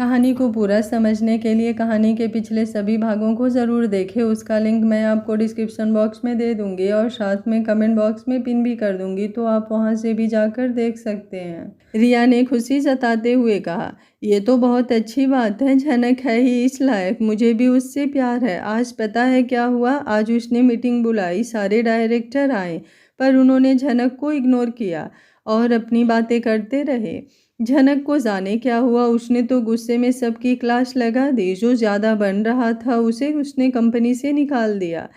कहानी को पूरा समझने के लिए कहानी के पिछले सभी भागों को ज़रूर देखें। उसका लिंक मैं आपको डिस्क्रिप्शन बॉक्स में दे दूँगी और साथ में कमेंट बॉक्स में पिन भी कर दूँगी, तो आप वहां से भी जाकर देख सकते हैं। रिया ने खुशी जताते हुए कहा, ये तो बहुत अच्छी बात है, झनक है ही इस लायक, मुझे भी उससे प्यार है। आज पता है क्या हुआ, आज उसने मीटिंग बुलाई, सारे डायरेक्टर आए, पर उन्होंने झनक को इग्नोर किया और अपनी बातें करते रहे। झनक को जाने क्या हुआ, उसने तो गुस्से में सबकी क्लास लगा दी। जो ज़्यादा बन रहा था उसे उसने कंपनी से निकाल दिया।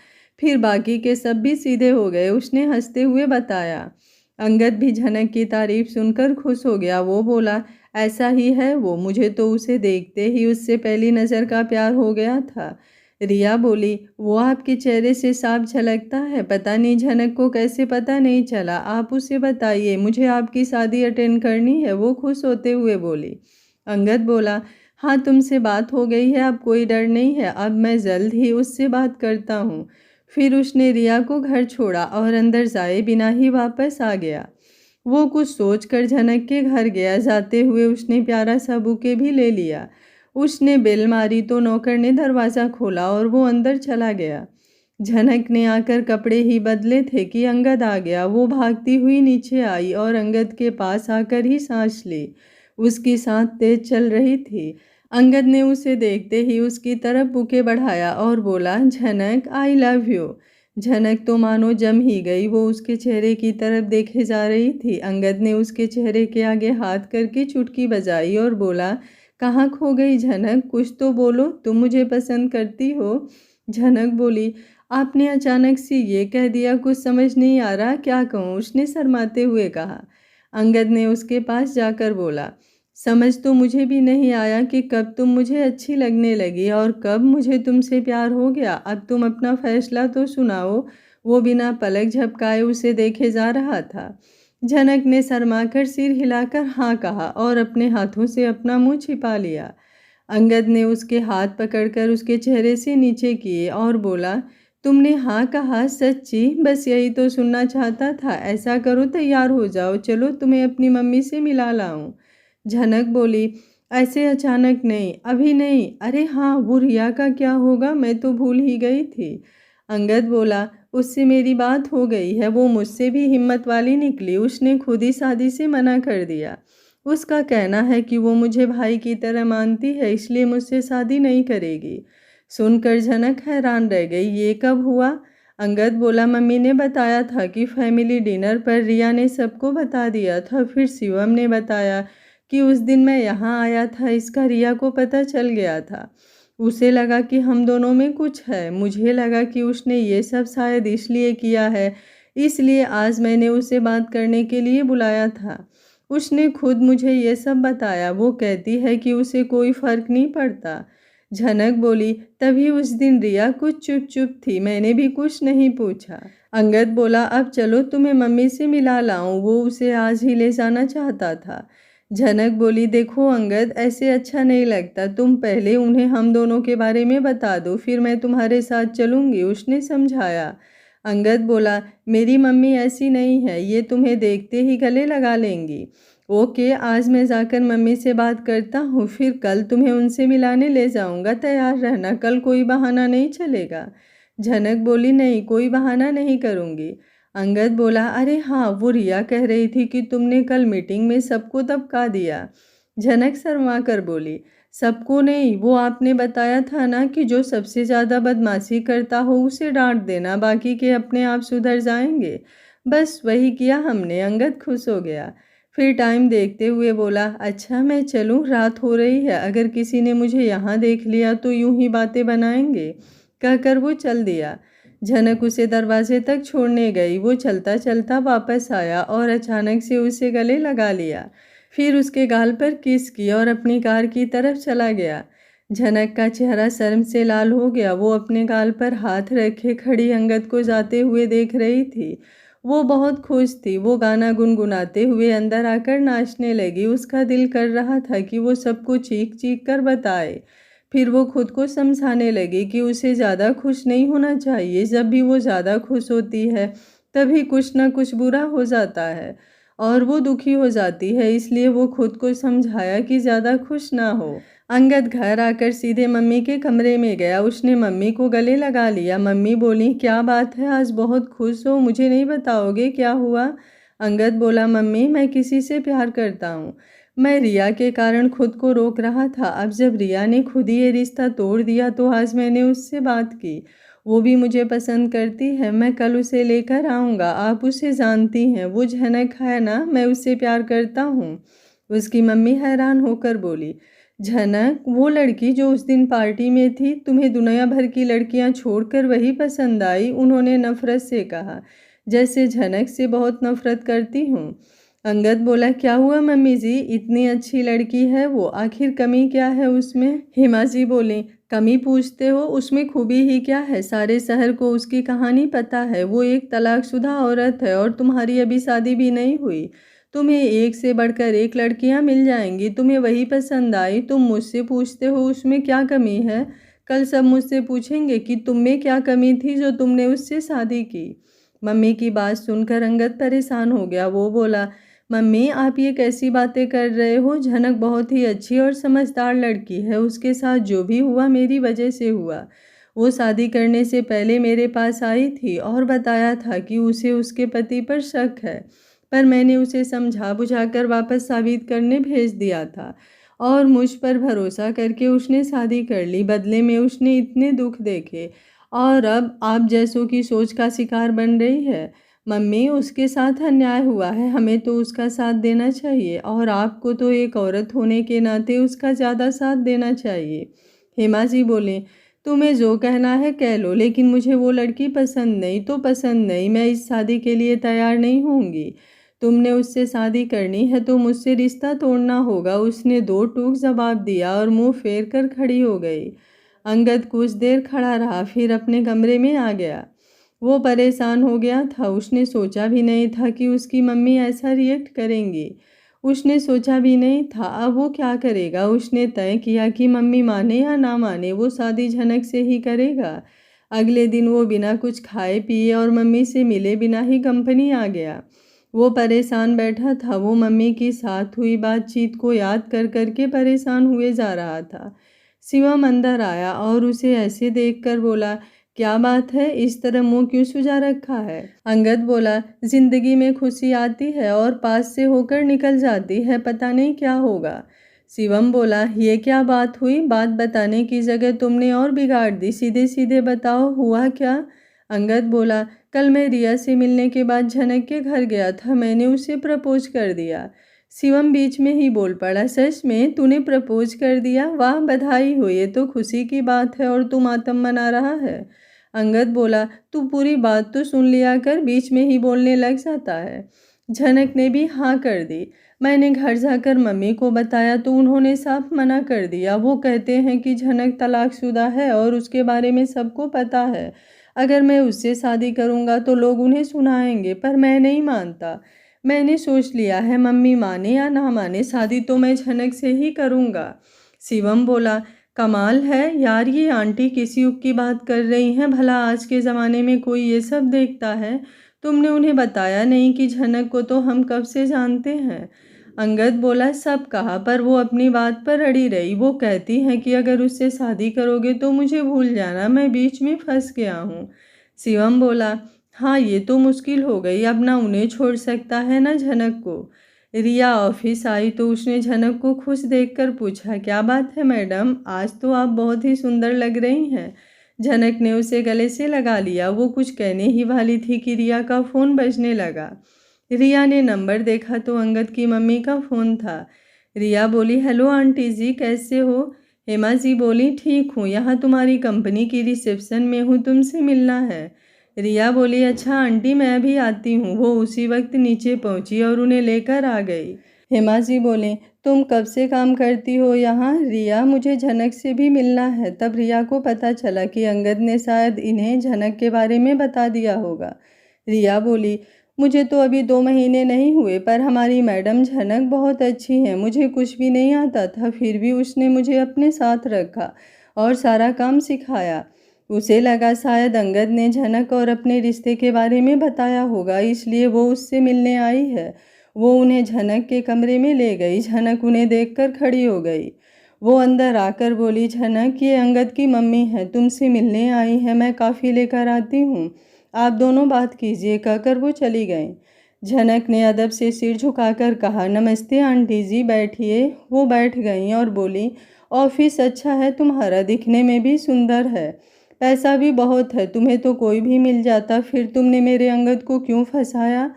फिर बाकी के सब भी सीधे हो गए, उसने हंसते हुए बताया। अंगद भी झनक की तारीफ सुनकर खुश हो गया। वो बोला, ऐसा ही है वो, मुझे तो उसे देखते ही उससे पहली नज़र का प्यार हो गया था। रिया बोली, वो आपके चेहरे से साफ झलकता है, पता नहीं झनक को कैसे पता नहीं चला। आप उसे बताइए, मुझे आपकी शादी अटेंड करनी है, वो खुश होते हुए बोली। अंगद बोला, हाँ तुमसे बात हो गई है, अब कोई डर नहीं है, अब मैं जल्द ही उससे बात करता हूँ। फिर उसने रिया को घर छोड़ा और अंदर जाए बिना ही वापस आ गया। वो कुछ सोचकर झनक के घर गया। जाते हुए उसने प्यारा सा बुके भी ले लिया। उसने बेल मारी तो नौकर ने दरवाज़ा खोला और वो अंदर चला गया। झनक ने आकर कपड़े ही बदले थे कि अंगद आ गया। वो भागती हुई नीचे आई और अंगद के पास आकर ही सांस ली। उसकी सांस तेज चल रही थी। अंगद ने उसे देखते ही उसकी तरफ बुके बढ़ाया और बोला, झनक आई लव यू। झनक तो मानो जम ही गई, वो उसके चेहरे की तरफ देखे जा रही थी। अंगद ने उसके चेहरे के आगे हाथ करके चुटकी बजाई और बोला, कहाँ खो गई झनक, कुछ तो बोलो, तुम मुझे पसंद करती हो। झनक बोली, आपने अचानक से ये कह दिया, कुछ समझ नहीं आ रहा, क्या कहूँ, उसने शर्माते हुए कहा। अंगद ने उसके पास जाकर बोला, समझ तो मुझे भी नहीं आया कि कब तुम मुझे अच्छी लगने लगी और कब मुझे तुमसे प्यार हो गया। अब तुम अपना फैसला तो सुनाओ। वो बिना पलक झपकाए उसे देखे जा रहा था। झनक ने शर्माकर सिर हिलाकर हाँ कहा और अपने हाथों से अपना मुंह छिपा लिया। अंगद ने उसके हाथ पकड़कर उसके चेहरे से नीचे किए और बोला, तुमने हाँ कहा, सच्ची? बस यही तो सुनना चाहता था। ऐसा करो, तैयार हो जाओ, चलो तुम्हें अपनी मम्मी से मिला लाऊं। झनक बोली, ऐसे अचानक नहीं, अभी नहीं। अरे हाँ, वो रिया का क्या होगा, मैं तो भूल ही गई थी। अंगद बोला, उससे मेरी बात हो गई है, वो मुझसे भी हिम्मत वाली निकली, उसने खुद ही शादी से मना कर दिया। उसका कहना है कि वो मुझे भाई की तरह मानती है, इसलिए मुझसे शादी नहीं करेगी। सुनकर झनक हैरान रह गई, ये कब हुआ? अंगद बोला, मम्मी ने बताया था कि फैमिली डिनर पर रिया ने सबको बता दिया था। फिर शिवम ने बताया कि उस दिन मैं यहाँ आया था, इसका रिया को पता चल गया था। उसे लगा कि हम दोनों में कुछ है। मुझे लगा कि उसने ये सब शायद इसलिए किया है, इसलिए आज मैंने उसे बात करने के लिए बुलाया था। उसने खुद मुझे ये सब बताया। वो कहती है कि उसे कोई फर्क नहीं पड़ता। झनक बोली, तभी उस दिन रिया कुछ चुप चुप थी, मैंने भी कुछ नहीं पूछा। अंगद बोला, अब चलो तुम्हें मम्मी से मिला लाऊं, वो उसे आज ही ले जाना चाहता था। झनक बोली, देखो अंगद, ऐसे अच्छा नहीं लगता, तुम पहले उन्हें हम दोनों के बारे में बता दो, फिर मैं तुम्हारे साथ चलूंगी, उसने समझाया। अंगद बोला, मेरी मम्मी ऐसी नहीं है, ये तुम्हें देखते ही गले लगा लेंगी। ओके, आज मैं जाकर मम्मी से बात करता हूँ, फिर कल तुम्हें उनसे मिलाने ले जाऊँगा, तैयार रहना, कल कोई बहाना नहीं चलेगा। झनक बोली, नहीं, कोई बहाना नहीं करूँगी। अंगद बोला, अरे हाँ, वो रिया कह रही थी कि तुमने कल मीटिंग में सबको दबका दिया। झनक शर्मा कर बोली, सबको नहीं, वो आपने बताया था ना कि जो सबसे ज़्यादा बदमाशी करता हो उसे डांट देना, बाकी के अपने आप सुधर जाएंगे। बस वही किया हमने। अंगद खुश हो गया। फिर टाइम देखते हुए बोला, अच्छा मैं चलूँ, रात हो रही है, अगर किसी ने मुझे यहाँ देख लिया तो यूं ही बातें बनाएंगे। कहकर वो चल दिया। झनक उसे दरवाजे तक छोड़ने गई। वो चलता चलता वापस आया और अचानक से उसे गले लगा लिया। फिर उसके गाल पर किस की और अपनी कार की तरफ चला गया। झनक का चेहरा शर्म से लाल हो गया। वो अपने गाल पर हाथ रखे खड़ी अंगद को जाते हुए देख रही थी। वो बहुत खुश थी। वो गाना गुनगुनाते हुए अंदर आकर नाचने लगी। उसका दिल कर रहा था कि वो सबको चीख चीख कर बताए। फिर वो खुद को समझाने लगी कि उसे ज़्यादा खुश नहीं होना चाहिए। जब भी वो ज़्यादा खुश होती है तभी कुछ ना कुछ बुरा हो जाता है और वो दुखी हो जाती है, इसलिए वो खुद को समझाया कि ज़्यादा खुश ना हो। अंगद घर आकर सीधे मम्मी के कमरे में गया। उसने मम्मी को गले लगा लिया। मम्मी बोली, क्या बात है, आज बहुत खुश हो, मुझे नहीं बताओगे क्या हुआ? अंगद बोला, मम्मी मैं किसी से प्यार करता हूँ। मैं रिया के कारण खुद को रोक रहा था। अब जब रिया ने खुद ही ये रिश्ता तोड़ दिया तो आज मैंने उससे बात की। वो भी मुझे पसंद करती है। मैं कल उसे लेकर आऊँगा। आप उसे जानती हैं, वो झनक है ना, मैं उससे प्यार करता हूँ। उसकी मम्मी हैरान होकर बोली, झनक, वो लड़की जो उस दिन पार्टी में थी, तुम्हें दुनिया भर की लड़कियां छोड़कर वही पसंद आई? उन्होंने नफरत से कहा, जैसे झनक से बहुत नफरत करती हूँ। अंगद बोला, क्या हुआ मम्मी जी, इतनी अच्छी लड़की है वो, आखिर कमी क्या है उसमें? हेमा जी बोली, कमी पूछते हो, उसमें खूबी ही क्या है? सारे शहर को उसकी कहानी पता है। वो एक तलाकशुदा औरत है और तुम्हारी अभी शादी भी नहीं हुई। तुम्हें एक से बढ़कर एक लड़कियां मिल जाएंगी, तुम्हें वही पसंद आई। तुम मुझसे पूछते हो उसमें क्या कमी है? कल सब मुझसे पूछेंगे कि तुम में क्या कमी थी जो तुमने उससे शादी की। मम्मी की बात सुनकर अंगद परेशान हो गया। वो बोला, मम्मी आप ये कैसी बातें कर रहे हो? झनक बहुत ही अच्छी और समझदार लड़की है। उसके साथ जो भी हुआ मेरी वजह से हुआ। वो शादी करने से पहले मेरे पास आई थी और बताया था कि उसे उसके पति पर शक है, पर मैंने उसे समझा बुझाकर वापस साबित करने भेज दिया था और मुझ पर भरोसा करके उसने शादी कर ली। बदले में उसने इतने दुख देखे और अब आप जैसों की सोच का शिकार बन रही है। मम्मी, उसके साथ अन्याय हुआ है, हमें तो उसका साथ देना चाहिए और आपको तो एक औरत होने के नाते उसका ज़्यादा साथ देना चाहिए। हेमा जी बोले, तुम्हें जो कहना है कह लो, लेकिन मुझे वो लड़की पसंद नहीं तो पसंद नहीं, मैं इस शादी के लिए तैयार नहीं होंगी। तुमने उससे शादी करनी है तो मुझसे रिश्ता तोड़ना होगा। उसने दो टूक जवाब दिया और मुंह फेर कर खड़ी हो गई। अंगद कुछ देर खड़ा रहा, फिर अपने कमरे में आ गया। वो परेशान हो गया था। उसने सोचा भी नहीं था कि उसकी मम्मी ऐसा रिएक्ट करेंगी। उसने सोचा भी नहीं था अब वो क्या करेगा। उसने तय किया कि मम्मी माने या ना माने वो शादी झनक से ही करेगा। अगले दिन वो बिना कुछ खाए पिए और मम्मी से मिले बिना ही कंपनी आ गया। वो परेशान बैठा था। वो मम्मी के साथ हुई बातचीत को याद कर करके परेशान हुए जा रहा था। शिवम अंदर आया और उसे ऐसे देखकर बोला, क्या बात है, इस तरह मुंह क्यों सुजा रखा है? अंगद बोला, जिंदगी में खुशी आती है और पास से होकर निकल जाती है, पता नहीं क्या होगा। शिवम बोला, ये क्या बात हुई? बात बताने की जगह तुमने और बिगाड़ दी। सीधे सीधे बताओ, हुआ क्या? अंगद बोला, कल मैं रिया से मिलने के बाद झनक के घर गया था, मैंने उसे प्रपोज कर दिया। शिवम बीच में ही बोल पड़ा, सच में तूने प्रपोज कर दिया? वाह, बधाई हो, ये तो खुशी की बात है और तू मातम मना रहा है। अंगद बोला, तू पूरी बात तो सुन लिया कर, बीच में ही बोलने लग जाता है। झनक ने भी हाँ कर दी। मैंने घर जाकर मम्मी को बताया तो उन्होंने साफ मना कर दिया। वो कहते हैं कि झनक तलाकशुदा है और उसके बारे में सबको पता है। अगर मैं उससे शादी करूँगा तो लोग उन्हें सुनाएंगे, पर मैं नहीं मानता। मैंने सोच लिया है, मम्मी माने या ना माने, शादी तो मैं झनक से ही करूँगा। शिवम बोला, कमाल है यार, ये आंटी किस युग की बात कर रही हैं? भला आज के ज़माने में कोई ये सब देखता है? तुमने उन्हें बताया नहीं कि झनक को तो हम कब से जानते हैं? अंगद बोला, सब कहा, पर वो अपनी बात पर अड़ी रही। वो कहती हैं कि अगर उससे शादी करोगे तो मुझे भूल जाना, मैं बीच में फंस गया हूँ। शिवम बोला, हाँ ये तो मुश्किल हो गई, अब ना उन्हें छोड़ सकता है ना झनक को। रिया ऑफिस आई तो उसने झनक को खुश देखकर पूछा, क्या बात है मैडम, आज तो आप बहुत ही सुंदर लग रही हैं। झनक ने उसे गले से लगा लिया। वो कुछ कहने ही वाली थी कि रिया का फ़ोन बजने लगा। रिया ने नंबर देखा तो अंगद की मम्मी का फ़ोन था। रिया बोली, हेलो आंटी जी, कैसे हो? हेमा जी बोली, ठीक हूँ, यहाँ तुम्हारी कंपनी की रिसेप्शन में हूँ, तुमसे मिलना है। रिया बोली, अच्छा आंटी मैं भी आती हूँ। वो उसी वक्त नीचे पहुँची और उन्हें लेकर आ गई। हेमा जी बोले, तुम कब से काम करती हो यहाँ? रिया, मुझे झनक से भी मिलना है। तब रिया को पता चला कि अंगद ने शायद इन्हें झनक के बारे में बता दिया होगा। रिया बोली, मुझे तो अभी 2 महीने नहीं हुए, पर हमारी मैडम झनक बहुत अच्छी हैं। मुझे कुछ भी नहीं आता था, फिर भी उसने मुझे अपने साथ रखा और सारा काम सिखाया। उसे लगा शायद अंगद ने झनक और अपने रिश्ते के बारे में बताया होगा, इसलिए वो उससे मिलने आई है। वो उन्हें झनक के कमरे में ले गई। झनक उन्हें देखकर खड़ी हो गई। वो अंदर आकर बोली, झनक ये अंगद की मम्मी है, तुमसे मिलने आई है, मैं कॉफ़ी लेकर आती हूँ, आप दोनों बात कीजिए, कहकर वो चली गई। झनक ने अदब से सिर झुकाकर कहा, नमस्ते आंटी जी, बैठिए। वो बैठ गईं और बोली, ऑफिस अच्छा है तुम्हारा, दिखने में भी सुंदर है, पैसा भी बहुत है, तुम्हें तो कोई भी मिल जाता, फिर तुमने मेरे अंगद को क्यों फंसाया?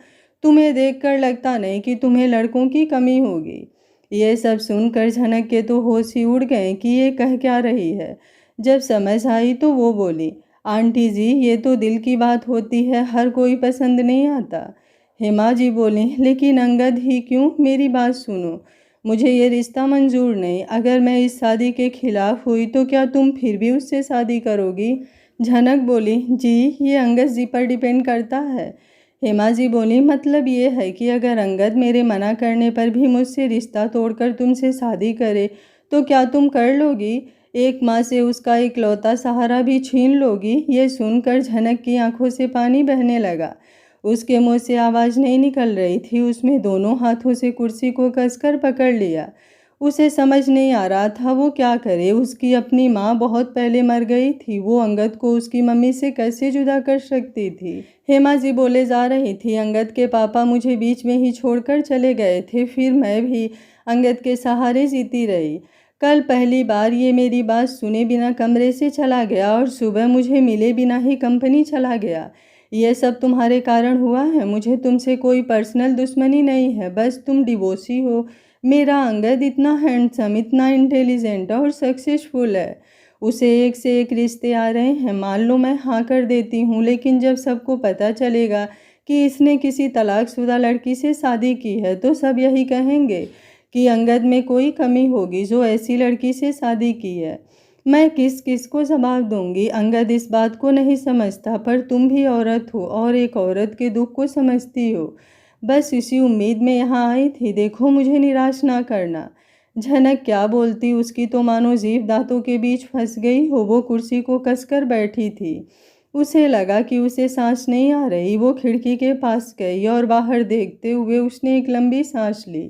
तुम्हें देखकर लगता नहीं कि तुम्हें लड़कों की कमी होगी। ये सब सुनकर झनक के तो होश ही उड़ गए कि ये कह क्या रही है। जब समझ आई तो वो बोली, आंटी जी ये तो दिल की बात होती है, हर कोई पसंद नहीं आता। हेमा जी बोली, लेकिन अंगद ही क्यों, मेरी बात सुनो, मुझे ये रिश्ता मंजूर नहीं, अगर मैं इस शादी के खिलाफ हुई तो क्या तुम फिर भी उससे शादी करोगी? झनक बोली, जी ये अंगद जी पर डिपेंड करता है। हेमा जी बोली, मतलब ये है कि अगर अंगद मेरे मना करने पर भी मुझसे रिश्ता तोड़कर तुमसे शादी करे तो क्या तुम कर लोगी? एक माँ से उसका इकलौता सहारा भी छीन लोगी? ये सुनकर झनक की आंखों से पानी बहने लगा। उसके मुंह से आवाज़ नहीं निकल रही थी, उसने दोनों हाथों से कुर्सी को कसकर पकड़ लिया। उसे समझ नहीं आ रहा था वो क्या करे। उसकी अपनी माँ बहुत पहले मर गई थी, वो अंगद को उसकी मम्मी से कैसे जुदा कर सकती थी? हेमा जी बोले जा रही थी, अंगद के पापा मुझे बीच में ही छोड़कर चले गए थे, फिर मैं भी अंगद के सहारे जीती रही। कल पहली बार ये मेरी बात सुने बिना कमरे से चला गया और सुबह मुझे मिले बिना ही कंपनी चला गया। ये सब तुम्हारे कारण हुआ है, मुझे तुमसे कोई पर्सनल दुश्मनी नहीं है, बस तुम डिवोर्सी हो। मेरा अंगद इतना हैंडसम, इतना इंटेलिजेंट और सक्सेसफुल है, उसे एक से एक रिश्ते आ रहे हैं, मान लो मैं हाँ कर देती हूँ, लेकिन जब सबको पता चलेगा कि इसने किसी तलाकशुदा लड़की से शादी की है तो सब यही कहेंगे कि अंगद में कोई कमी होगी जो ऐसी लड़की से शादी की है। मैं किस किस को जवाब दूंगी? अंगद इस बात को नहीं समझता, पर तुम भी औरत हो और एक औरत के दुख को समझती हो। बस इसी उम्मीद में यहाँ आई थी, देखो मुझे निराश ना करना। झनक क्या बोलती, उसकी तो मानो जीभ दांतों के बीच फंस गई हो। वो कुर्सी को कसकर बैठी थी, उसे लगा कि उसे सांस नहीं आ रही। वो खिड़की के पास गई और बाहर देखते हुए उसने एक लंबी सांस ली।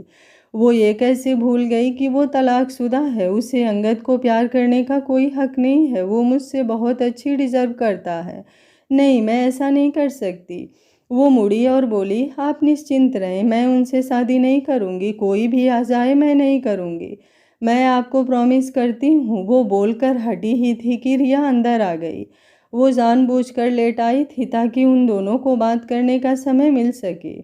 वो ये कैसे भूल गई कि वो तलाकशुदा है, उसे अंगद को प्यार करने का कोई हक नहीं है, वो मुझसे बहुत अच्छी डिजर्व करता है। नहीं, मैं ऐसा नहीं कर सकती। वो मुड़ी और बोली, आप निश्चिंत रहें, मैं उनसे शादी नहीं करूँगी, कोई भी आ जाए मैं नहीं करूँगी, मैं आपको प्रॉमिस करती हूँ। वो बोलकर हटी ही थी कि रिया अंदर आ गई। वो जानबूझकर लेट आई थी ताकि उन दोनों को बात करने का समय मिल सके।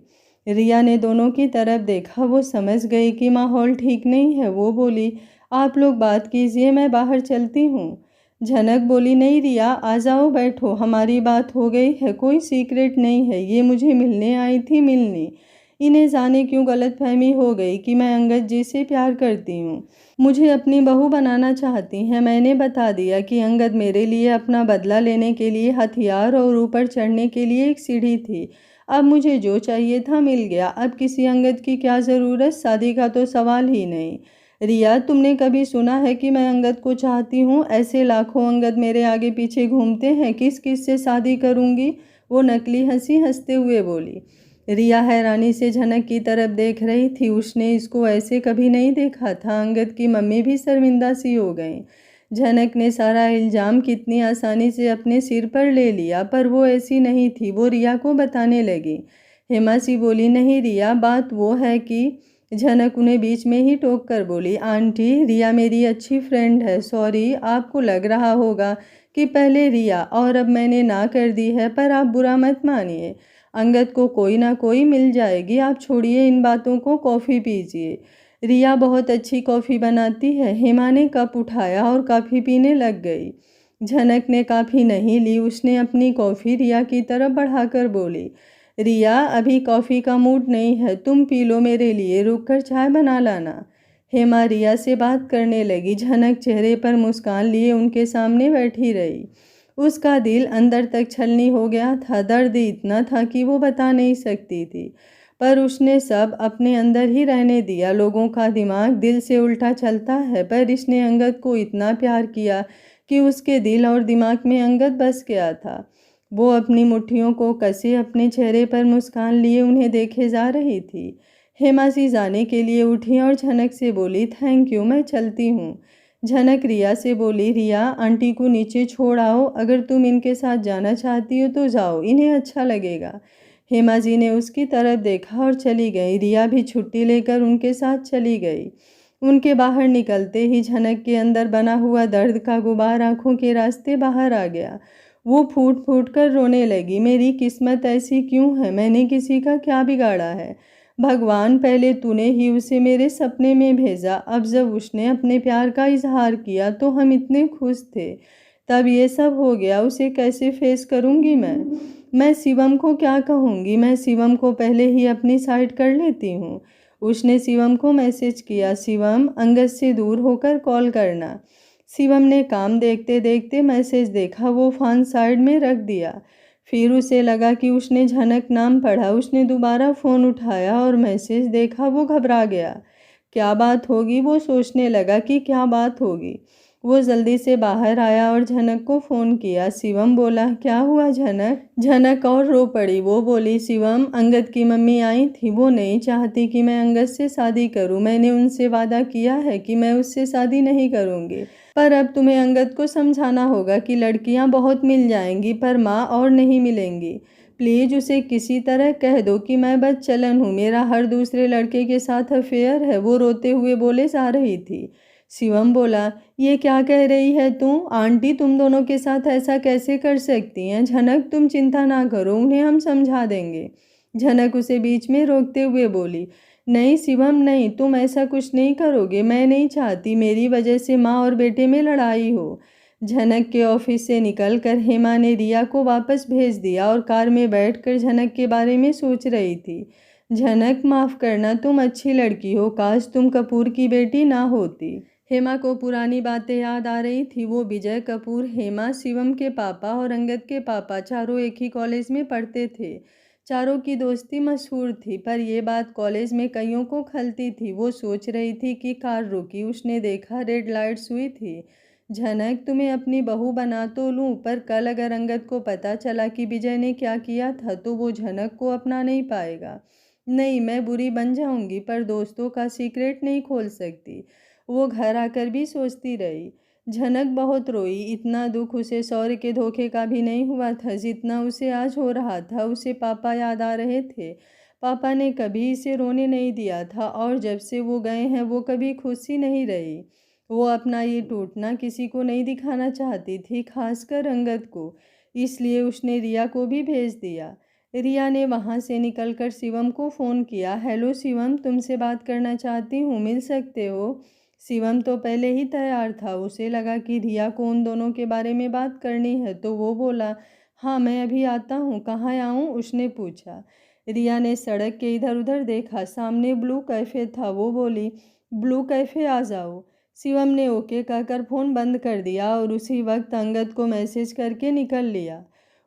रिया ने दोनों की तरफ देखा, वो समझ गई कि माहौल ठीक नहीं है। वो बोली, आप लोग बात कीजिए, मैं बाहर चलती हूँ। झनक बोली, नहीं रिया, आ जाओ, बैठो, हमारी बात हो गई है, कोई सीक्रेट नहीं है, ये मुझे मिलने आई थी, मिलने। इन्हें जाने क्यों गलतफहमी हो गई कि मैं अंगद जी से प्यार करती हूँ, मुझे अपनी बहू बनाना चाहती हैं। मैंने बता दिया कि अंगद मेरे लिए अपना बदला लेने के लिए हथियार और ऊपर चढ़ने के लिए एक सीढ़ी थी। अब मुझे जो चाहिए था मिल गया, अब किसी अंगद की क्या ज़रूरत, शादी का तो सवाल ही नहीं। रिया, तुमने कभी सुना है कि मैं अंगद को चाहती हूँ? ऐसे लाखों अंगद मेरे आगे पीछे घूमते हैं, किस किस से शादी करूँगी? वो नकली हंसी हंसते हुए बोली। रिया हैरानी से झनक की तरफ देख रही थी, उसने इसको ऐसे कभी नहीं देखा था। अंगद की मम्मी भी शर्मिंदा सी हो गई। झनक ने सारा इल्ज़ाम कितनी आसानी से अपने सिर पर ले लिया, पर वो ऐसी नहीं थी। वो रिया को बताने लगी। हेमा सी बोली, नहीं रिया, बात वो है कि झनक उन्हें बीच में ही टोक कर बोली, आंटी रिया मेरी अच्छी फ्रेंड है, सॉरी, आपको लग रहा होगा कि पहले रिया और अब मैंने ना कर दी है, पर आप बुरा मत मानिए, अंगद को कोई ना कोई मिल जाएगी, आप छोड़िए इन बातों को, कॉफ़ी पीजिए। रिया बहुत अच्छी कॉफ़ी बनाती है। हेमा ने कप उठाया और कॉफ़ी पीने लग गई। झनक ने कॉफ़ी नहीं ली, उसने अपनी कॉफ़ी रिया की तरफ बढ़ाकर बोली, रिया अभी कॉफ़ी का मूड नहीं है, तुम पी लो मेरे लिए, रुक कर चाय बना लाना। हेमा रिया से बात करने लगी। झनक चेहरे पर मुस्कान लिए उनके सामने बैठी रही। उसका दिल अंदर तक छलनी हो गया था, दर्द इतना था कि वो बता नहीं सकती थी, पर उसने सब अपने अंदर ही रहने दिया। लोगों का दिमाग दिल से उल्टा चलता है, पर इसने अंगद को इतना प्यार किया कि उसके दिल और दिमाग में अंगद बस गया था। वो अपनी मुट्ठियों को कसे अपने चेहरे पर मुस्कान लिए उन्हें देखे जा रही थी। हेमासी जाने के लिए उठी और झनक से बोली, थैंक यू, मैं चलती हूँ। झनक रिया से बोली, रिया आंटी को नीचे छोड़ आओ, अगर तुम इनके साथ जाना चाहती हो तो जाओ, इन्हें अच्छा लगेगा। हेमा जी ने उसकी तरफ देखा और चली गई। रिया भी छुट्टी लेकर उनके साथ चली गई। उनके बाहर निकलते ही झनक के अंदर बना हुआ दर्द का गुबार आंखों के रास्ते बाहर आ गया। वो फूट फूट कर रोने लगी, मेरी किस्मत ऐसी क्यों है, मैंने किसी का क्या बिगाड़ा है। भगवान, पहले तूने ही उसे मेरे सपने में भेजा, अब जब उसने अपने प्यार का इजहार किया तो हम इतने खुश थे, तब ये सब हो गया, उसे कैसे फेस करूँगी मैं शिवम को क्या कहूँगी। मैं शिवम को पहले ही अपनी साइड कर लेती हूँ। उसने शिवम को मैसेज किया, शिवम अंगद से दूर होकर कॉल करना। शिवम ने काम देखते देखते मैसेज देखा, वो फ़ोन साइड में रख दिया। फिर उसे लगा कि उसने झनक नाम पढ़ा। उसने दोबारा फ़ोन उठाया और मैसेज देखा। वो घबरा गया, क्या बात होगी, वो सोचने लगा कि क्या बात होगी। वो जल्दी से बाहर आया और झनक को फ़ोन किया। शिवम बोला, क्या हुआ झनक। झनक और रो पड़ी। वो बोली, शिवम अंगद की मम्मी आई थी, वो नहीं चाहती कि मैं अंगद से शादी करूं। मैंने उनसे वादा किया है कि मैं उससे शादी नहीं करूंगी, पर अब तुम्हें अंगद को समझाना होगा कि लड़कियां बहुत मिल जाएंगी पर माँ और नहीं मिलेंगी। प्लीज़ उसे किसी तरह कह दो कि मैं बदचलन हूँ, मेरा हर दूसरे लड़के के साथ अफेयर है। वो रोते हुए बोले जा रही थी। शिवम बोला, ये क्या कह रही है तू, आंटी तुम दोनों के साथ ऐसा कैसे कर सकती हैं। झनक तुम चिंता ना करो, उन्हें हम समझा देंगे। झनक उसे बीच में रोकते हुए बोली, नहीं शिवम नहीं, तुम ऐसा कुछ नहीं करोगे, मैं नहीं चाहती मेरी वजह से माँ और बेटे में लड़ाई हो। झनक के ऑफिस से निकलकर हेमा ने रिया को वापस भेज दिया और कार में बैठकर झनक के बारे में सोच रही थी। झनक, माफ़ करना, तुम अच्छी लड़की हो, काश तुम कपूर की बेटी ना होती। हेमा को पुरानी बातें याद आ रही थी। वो विजय कपूर, हेमा, शिवम के पापा और अंगद के पापा चारों एक ही कॉलेज में पढ़ते थे। चारों की दोस्ती मशहूर थी, पर यह बात कॉलेज में कईयों को खलती थी। वो सोच रही थी कि कार रुकी, उसने देखा रेड लाइट्स हुई थी। झनक, तुम्हें अपनी बहू बना तो लूँ, पर कल अगर अंगद को पता चला कि विजय ने क्या किया था तो वो झनक को अपना नहीं पाएगा। नहीं, मैं बुरी बन जाऊंगी, पर दोस्तों का सीक्रेट नहीं खोल सकती। वो घर आकर भी सोचती रही। झनक बहुत रोई। इतना दुख उसे शौर्य के धोखे का भी नहीं हुआ था जितना उसे आज हो रहा था। उसे पापा याद आ रहे थे। पापा ने कभी इसे रोने नहीं दिया था और जब से वो गए हैं वो कभी खुशी नहीं रही। वो अपना ये टूटना किसी को नहीं दिखाना चाहती थी, खासकर अंगद को। इसलिए उसने रिया को भी भेज दिया। रिया ने वहाँ से निकलकर शिवम को फ़ोन किया। हेलो शिवम, तुमसे बात करना चाहती हूँ, मिल सकते हो। शिवम तो पहले ही तैयार था। उसे लगा कि रिया को उन दोनों के बारे में बात करनी है, तो वो बोला, हाँ मैं अभी आता हूँ, कहाँ आऊँ, उसने पूछा। रिया ने सड़क के इधर उधर देखा, सामने ब्लू कैफ़े था। वो बोली, ब्लू कैफ़े आ जाओ। शिवम ने ओके कहकर फ़ोन बंद कर दिया और उसी वक्त अंगद को मैसेज करके निकल लिया।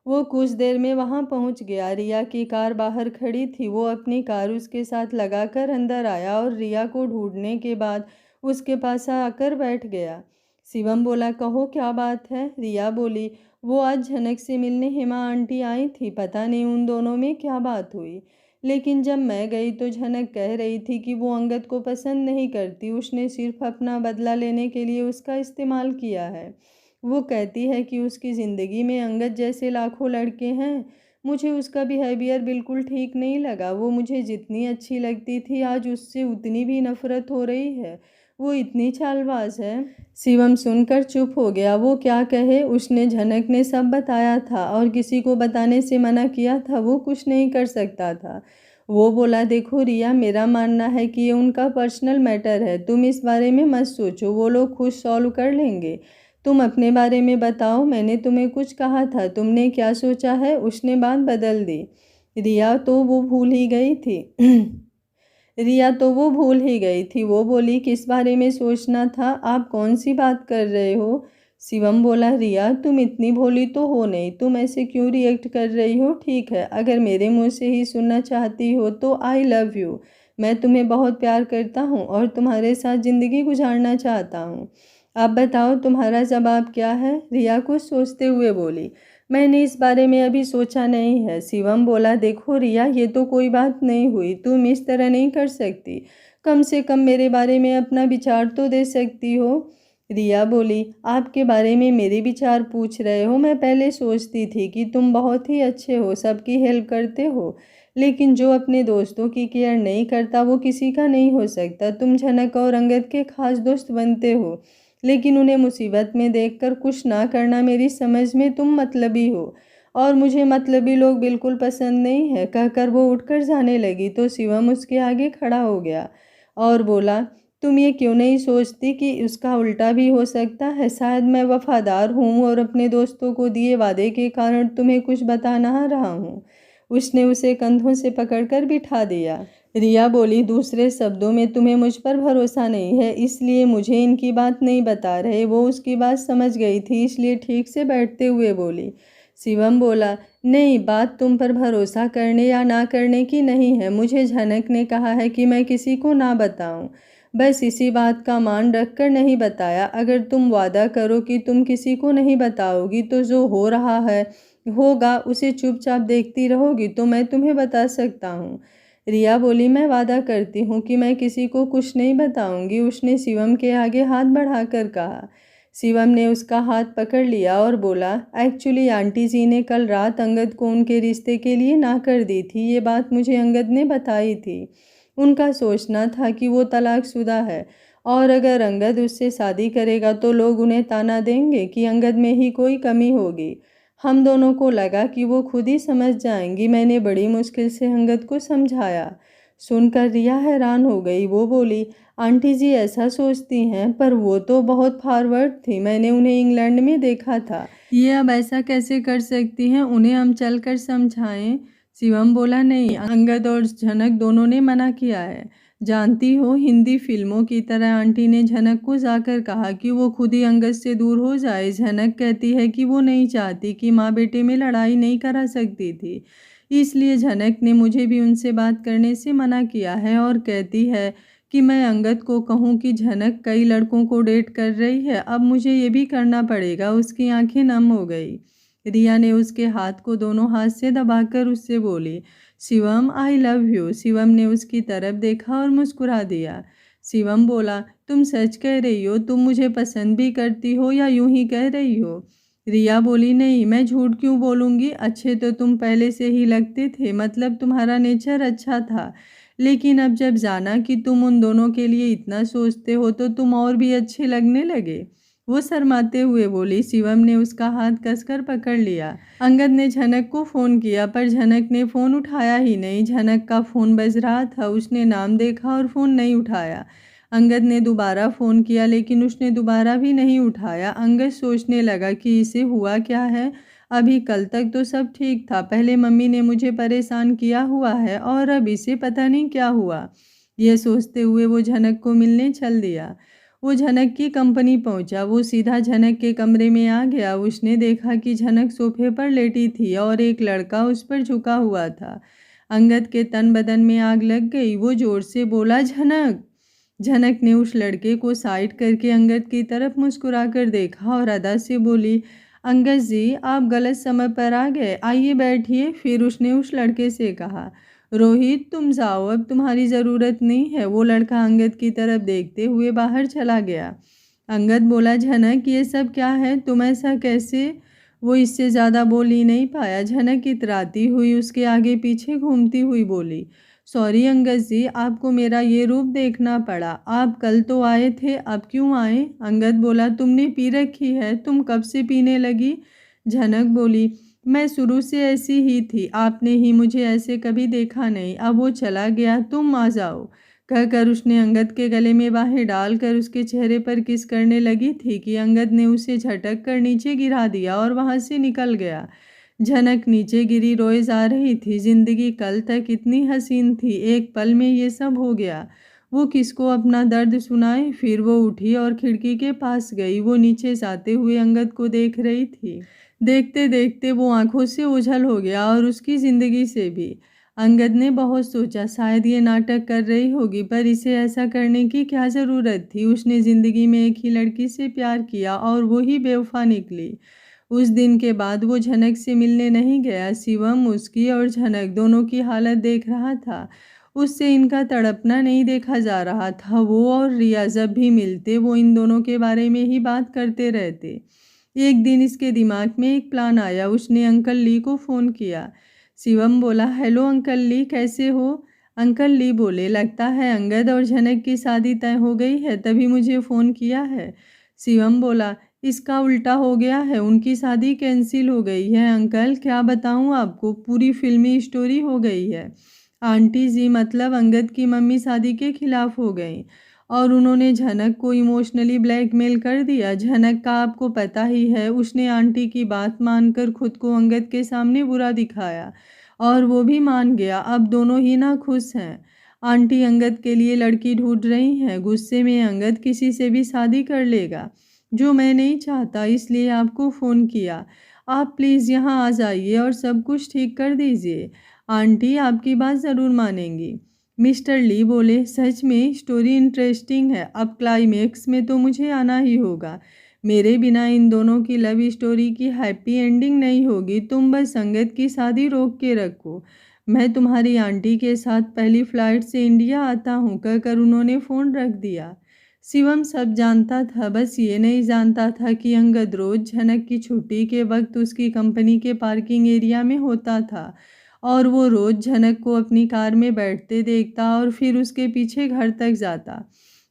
वो कुछ देर में वहां पहुंच गया। रिया की कार बाहर खड़ी थी। वो अपनी कार उसके साथ लगाकर अंदर आया और रिया को ढूंढने के बाद उसके पास आकर बैठ गया। शिवम बोला, कहो क्या बात है। रिया बोली, वो आज झनक से मिलने हेमा आंटी आई थी, पता नहीं उन दोनों में क्या बात हुई, लेकिन जब मैं गई तो झनक कह रही थी कि वो अंगद को पसंद नहीं करती, उसने सिर्फ अपना बदला लेने के लिए उसका इस्तेमाल किया है। वो कहती है कि उसकी ज़िंदगी में अंगद जैसे लाखों लड़के हैं। मुझे उसका बिहेवियर बिल्कुल ठीक नहीं लगा। वो मुझे जितनी अच्छी लगती थी आज उससे उतनी भी नफरत हो रही है। वो इतनी चालबाज है। शिवम सुनकर चुप हो गया। वो क्या कहे, उसने झनक ने सब बताया था और किसी को बताने से मना किया था। वो कुछ नहीं कर सकता था। वो बोला, देखो रिया, मेरा मानना है कि ये उनका पर्सनल मैटर है, तुम इस बारे में मत सोचो, वो लोग खुद सॉल्व कर लेंगे। तुम अपने बारे में बताओ, मैंने तुम्हें कुछ कहा था, तुमने क्या सोचा है। उसने बात बदल दी। रिया तो वो भूल ही गई थी रिया तो वो भूल ही गई थी। वो बोली, किस बारे में सोचना था, आप कौन सी बात कर रहे हो। शिवम बोला, रिया तुम इतनी भोली तो हो नहीं, तुम ऐसे क्यों रिएक्ट कर रही हो। ठीक है, अगर मेरे मुंह से ही सुनना चाहती हो तो आई लव यू। मैं तुम्हें बहुत प्यार करता हूँ और तुम्हारे साथ ज़िंदगी गुजारना चाहता हूँ। आप बताओ तुम्हारा जवाब क्या है। रिया कुछ सोचते हुए बोली, मैंने इस बारे में अभी सोचा नहीं है। शिवम बोला, देखो रिया, ये तो कोई बात नहीं हुई, तुम इस तरह नहीं कर सकती। कम से कम मेरे बारे में अपना विचार तो दे सकती हो। रिया बोली, आपके बारे में मेरे विचार पूछ रहे हो? मैं पहले सोचती थी कि तुम बहुत ही अच्छे हो, सबकी हेल्प करते हो, लेकिन जो अपने दोस्तों की केयर नहीं करता वो किसी का नहीं हो सकता। तुम झनक और अंगद के खास दोस्त बनते हो, लेकिन उन्हें मुसीबत में देखकर कुछ ना करना मेरी समझ में तुम मतलबी हो, और मुझे मतलबी लोग बिल्कुल पसंद नहीं है। कहकर वो उठकर जाने लगी तो शिवम उसके आगे खड़ा हो गया और बोला, तुम ये क्यों नहीं सोचती कि उसका उल्टा भी हो सकता है? शायद मैं वफादार हूँ और अपने दोस्तों को दिए वादे के कारण तुम्हें कुछ बता ना रहा हूँ। उसने उसे कंधों से पकड़कर बिठा दिया। रिया बोली, दूसरे शब्दों में तुम्हें मुझ पर भरोसा नहीं है, इसलिए मुझे इनकी बात नहीं बता रहे। वो उसकी बात समझ गई थी, इसलिए ठीक से बैठते हुए बोली। शिवम बोला, नहीं, बात तुम पर भरोसा करने या ना करने की नहीं है। मुझे झनक ने कहा है कि मैं किसी को ना बताऊं, बस इसी बात का मान रखकर नहीं बताया। अगर तुम वादा करो कि तुम किसी को नहीं बताओगी तो जो हो रहा है होगा उसे चुपचाप देखती रहोगी तो मैं तुम्हें बता सकता हूँ। रिया बोली, मैं वादा करती हूँ कि मैं किसी को कुछ नहीं बताऊंगी। उसने शिवम के आगे हाथ बढ़ाकर कहा। शिवम ने उसका हाथ पकड़ लिया और बोला, एक्चुअली आंटी जी ने कल रात अंगद को उनके रिश्ते के लिए ना कर दी थी। ये बात मुझे अंगद ने बताई थी। उनका सोचना था कि वो तलाकशुदा है और अगर अंगद उससे शादी करेगा तो लोग उन्हें ताना देंगे कि अंगद में ही कोई कमी होगी। हम दोनों को लगा कि वो खुद ही समझ जाएंगी। मैंने बड़ी मुश्किल से अंगद को समझाया। सुनकर रिया हैरान हो गई। वो बोली, आंटी जी ऐसा सोचती हैं, पर वो तो बहुत फॉरवर्ड थी। मैंने उन्हें इंग्लैंड में देखा था। ये अब ऐसा कैसे कर सकती हैं? उन्हें हम चलकर समझाएं। शिवम बोला, नहीं, अंगद और झनक दोनों ने मना किया है। जानती हो, हिंदी फिल्मों की तरह आंटी ने झनक को जाकर कहा कि वो खुद ही अंगद से दूर हो जाए। झनक कहती है कि वो नहीं चाहती कि माँ बेटे में लड़ाई नहीं करा सकती थी, इसलिए झनक ने मुझे भी उनसे बात करने से मना किया है और कहती है कि मैं अंगद को कहूँ कि झनक कई लड़कों को डेट कर रही है, अब मुझे ये भी करना पड़ेगा। उसकी आंखें नम हो गई। रिया ने उसके हाथ को दोनों हाथ से दबाकर उससे बोली, Shivam, I love you. Shivam ने उसकी तरफ देखा और मुस्कुरा दिया। शिवम बोला, तुम सच कह रही हो? तुम मुझे पसंद भी करती हो या यूं ही कह रही हो? रिया बोली, नहीं, मैं झूठ क्यों बोलूँगी। अच्छे तो तुम पहले से ही लगते थे, मतलब तुम्हारा नेचर अच्छा था, लेकिन अब जब जाना कि तुम उन दोनों के लिए इतना सोचते हो तो तुम और भी अच्छे लगने लगे। वो शर्माते हुए बोली। शिवम ने उसका हाथ कसकर पकड़ लिया। अंगद ने झनक को फ़ोन किया पर झनक ने फ़ोन उठाया ही नहीं। झनक का फ़ोन बज रहा था, उसने नाम देखा और फ़ोन नहीं उठाया। अंगद ने दोबारा फ़ोन किया लेकिन उसने दोबारा भी नहीं उठाया। अंगद सोचने लगा कि इसे हुआ क्या है। अभी कल तक तो सब ठीक था, पहले मम्मी ने मुझे परेशान किया हुआ है और अब इसे पता नहीं क्या हुआ। यह सोचते हुए वो झनक को मिलने चल दिया। वो झनक की कंपनी पहुंचा। वो सीधा झनक के कमरे में आ गया। उसने देखा कि झनक सोफे पर लेटी थी और एक लड़का उस पर झुका हुआ था। अंगद के तन बदन में आग लग गई। वो जोर से बोला, झनक। झनक ने उस लड़के को साइड करके अंगद की तरफ मुस्कुराकर देखा और अदा से बोली, अंगद जी, आप गलत समय पर आ गए, आइए बैठिए। फिर उसने उस लड़के से कहा, रोहित, तुम जाओ, अब तुम्हारी ज़रूरत नहीं है। वो लड़का अंगद की तरफ देखते हुए बाहर चला गया। अंगद बोला, झनक, ये सब क्या है? तुम ऐसा कैसे? वो इससे ज़्यादा बोल ही नहीं पाया। झनक इतराती हुई उसके आगे पीछे घूमती हुई बोली, सॉरी अंगद जी, आपको मेरा ये रूप देखना पड़ा। आप कल तो आए थे, अब क्यों आए? अंगद बोला, तुमने पी रखी है, तुम कब से पीने लगी? झनक बोली, मैं शुरू से ऐसी ही थी, आपने ही मुझे ऐसे कभी देखा नहीं। अब वो चला गया, तुम आ जाओ। कहकर उसने अंगद के गले में बाहें डालकर उसके चेहरे पर किस करने लगी थी कि अंगद ने उसे झटक कर नीचे गिरा दिया और वहाँ से निकल गया। झनक नीचे गिरी रोए जा रही थी। जिंदगी कल तक इतनी हसीन थी, एक पल में ये सब हो गया। वो किसको अपना दर्द सुनाए? फिर वो उठी और खिड़की के पास गई। वो नीचे जाते हुए अंगद को देख रही थी। देखते देखते वो आंखों से ओझल हो गया और उसकी ज़िंदगी से भी। अंगद ने बहुत सोचा, शायद ये नाटक कर रही होगी, पर इसे ऐसा करने की क्या ज़रूरत थी? उसने ज़िंदगी में एक ही लड़की से प्यार किया और वो ही बेवफा निकली। उस दिन के बाद वो झनक से मिलने नहीं गया। शिवम उसकी और झनक दोनों की हालत देख रहा था। उससे इनका तड़पना नहीं देखा जा रहा था। वो और रिया जब भी मिलते वो इन दोनों के बारे में ही बात करते रहते। एक दिन इसके दिमाग में एक प्लान आया। उसने अंकल ली को फ़ोन किया। शिवम बोला, हेलो अंकल ली, कैसे हो? अंकल ली बोले, लगता है अंगद और झनक की शादी तय हो गई है, तभी मुझे फ़ोन किया है। शिवम बोला, इसका उल्टा हो गया है, उनकी शादी कैंसिल हो गई है अंकल। क्या बताऊं आपको, पूरी फिल्मी स्टोरी हो गई है। आंटी जी मतलब अंगद की मम्मी शादी के खिलाफ हो गई और उन्होंने झनक को इमोशनली ब्लैकमेल कर दिया। झनक का आपको पता ही है, उसने आंटी की बात मानकर खुद को अंगद के सामने बुरा दिखाया और वो भी मान गया। अब दोनों ही ना खुश हैं। आंटी अंगद के लिए लड़की ढूंढ रही हैं। गुस्से में अंगद किसी से भी शादी कर लेगा, जो मैं नहीं चाहता, इसलिए आपको फ़ोन किया। आप प्लीज़ यहाँ आ जाइए और सब कुछ ठीक कर दीजिए। आंटी आपकी बात ज़रूर मानेंगी। मिस्टर ली बोले, सच में स्टोरी इंटरेस्टिंग है। अब क्लाइमेक्स में तो मुझे आना ही होगा। मेरे बिना इन दोनों की लव स्टोरी की हैप्पी एंडिंग नहीं होगी। तुम बस संगत की शादी रोक के रखो। मैं तुम्हारी आंटी के साथ पहली फ्लाइट से इंडिया आता हूँ, कहकर उन्होंने फ़ोन रख दिया। शिवम सब जानता था, बस ये नहीं जानता था कि अंगद रोज झनक की छुट्टी के वक्त उसकी कंपनी के पार्किंग एरिया में होता था और वो रोज झनक को अपनी कार में बैठते देखता और फिर उसके पीछे घर तक जाता।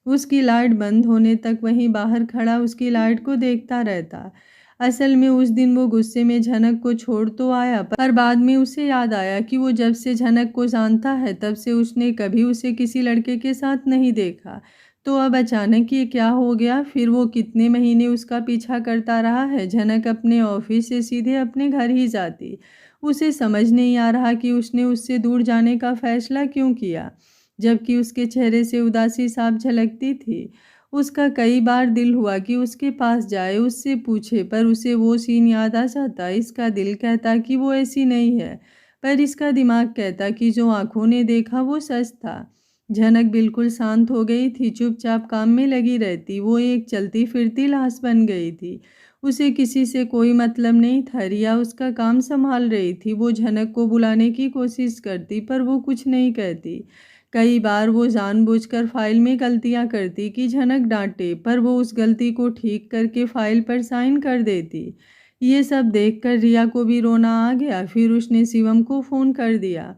उसकी लाइट बंद होने तक वहीं बाहर खड़ा उसकी लाइट को देखता रहता। असल में उस दिन वो गुस्से में झनक को छोड़ तो आया, पर बाद में उसे याद आया कि वो जब से झनक को जानता है तब से उसने कभी उसे किसी लड़के के साथ नहीं देखा। तो अब अचानक ये क्या हो गया? फिर वो कितने महीने उसका पीछा करता रहा है। झनक अपने ऑफिस से सीधे अपने घर ही जाती। उसे समझ नहीं आ रहा कि उसने उससे दूर जाने का फैसला क्यों किया, जबकि उसके चेहरे से उदासी साफ झलकती थी। उसका कई बार दिल हुआ कि उसके पास जाए, उससे पूछे, पर उसे वो सीन याद आ जाता। इसका दिल कहता कि वो ऐसी नहीं है, पर इसका दिमाग कहता कि जो आंखों ने देखा वो सच था। झनक बिल्कुल शांत हो गई थी, चुपचाप काम में लगी रहती। वो एक चलती फिरती लाश बन गई थी। उसे किसी से कोई मतलब नहीं था। रिया उसका काम संभाल रही थी। वो झनक को बुलाने की कोशिश करती, पर वो कुछ नहीं कहती। कई बार वो जानबूझकर फाइल में गलतियां करती कि झनक डांटे, पर वो उस गलती को ठीक करके फाइल पर साइन कर देती। ये सब देखकर रिया को भी रोना आ गया। फिर उसने शिवम को फ़ोन कर दिया।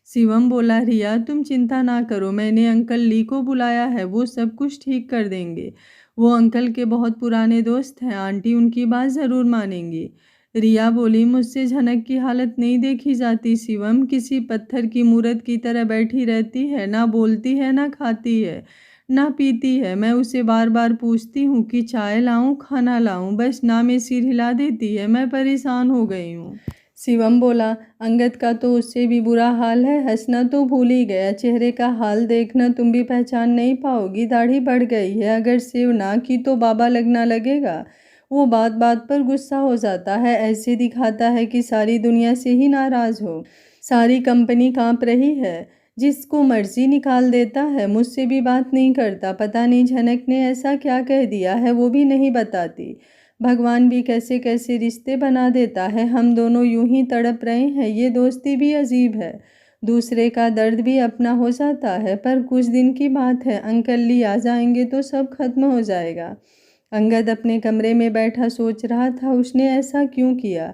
शिवम बोला, रिया तुम चिंता ना करो, मैंने अंकल ली को बुलाया है, वो सब कुछ ठीक कर देंगे। वो अंकल के बहुत पुराने दोस्त हैं, आंटी उनकी बात ज़रूर मानेंगी। रिया बोली, मुझसे झनक की हालत नहीं देखी जाती शिवम, किसी पत्थर की मूरत की तरह बैठी रहती है, ना बोलती है, ना खाती है, ना पीती है। मैं उसे बार बार पूछती हूँ कि चाय लाऊं, खाना लाऊं, बस ना में सिर हिला देती है। मैं परेशान हो गई हूँ। शिवम बोला, अंगद का तो उससे भी बुरा हाल है, हंसना तो भूल ही गया, चेहरे का हाल देखना तुम भी पहचान नहीं पाओगी, दाढ़ी बढ़ गई है, अगर सेव ना की तो बाबा लगना लगेगा। वो बात बात पर गुस्सा हो जाता है, ऐसे दिखाता है कि सारी दुनिया से ही नाराज हो। सारी कंपनी कांप रही है, जिसको मर्जी निकाल देता है, मुझसे भी बात नहीं करता। पता नहीं झनक ने ऐसा क्या कह दिया है, वो भी नहीं बताती। भगवान भी कैसे कैसे रिश्ते बना देता है। हम दोनों यूं ही तड़प रहे हैं। ये दोस्ती भी अजीब है, दूसरे का दर्द भी अपना हो जाता है। पर कुछ दिन की बात है, अंकल ली आ जाएंगे तो सब खत्म हो जाएगा। अंगद अपने कमरे में बैठा सोच रहा था, उसने ऐसा क्यों किया?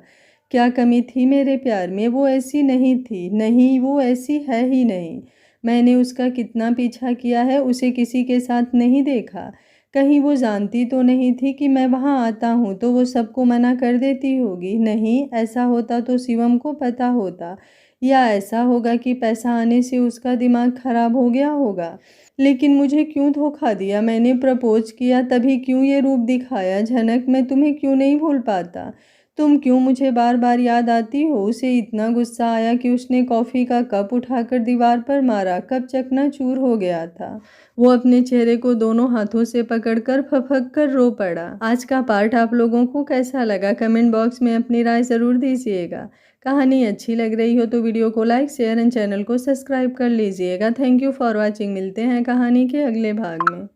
क्या कमी थी मेरे प्यार में? वो ऐसी नहीं थी, नहीं वो ऐसी है ही नहीं। मैंने उसका कितना पीछा किया है, उसे किसी के साथ नहीं देखा। कहीं वो जानती तो नहीं थी कि मैं वहाँ आता हूँ, तो वो सबको मना कर देती होगी? नहीं, ऐसा होता तो शिवम को पता होता, या ऐसा होगा कि पैसा आने से उसका दिमाग खराब हो गया होगा। लेकिन मुझे क्यों धोखा दिया? मैंने प्रपोज किया तभी क्यों ये रूप दिखाया? झनक, मैं तुम्हें क्यों नहीं भूल पाता? तुम क्यों मुझे बार बार याद आती हो? उसे इतना गुस्सा आया कि उसने कॉफ़ी का कप उठाकर दीवार पर मारा। कप चकनाचूर हो गया था। वो अपने चेहरे को दोनों हाथों से पकड़कर फपक कर रो पड़ा। आज का पार्ट आप लोगों को कैसा लगा? कमेंट बॉक्स में अपनी राय ज़रूर दीजिएगा। कहानी अच्छी लग रही हो तो वीडियो को लाइक, शेयर एंड चैनल को सब्सक्राइब कर लीजिएगा। Thank you for watching. मिलते हैं कहानी के अगले भाग में।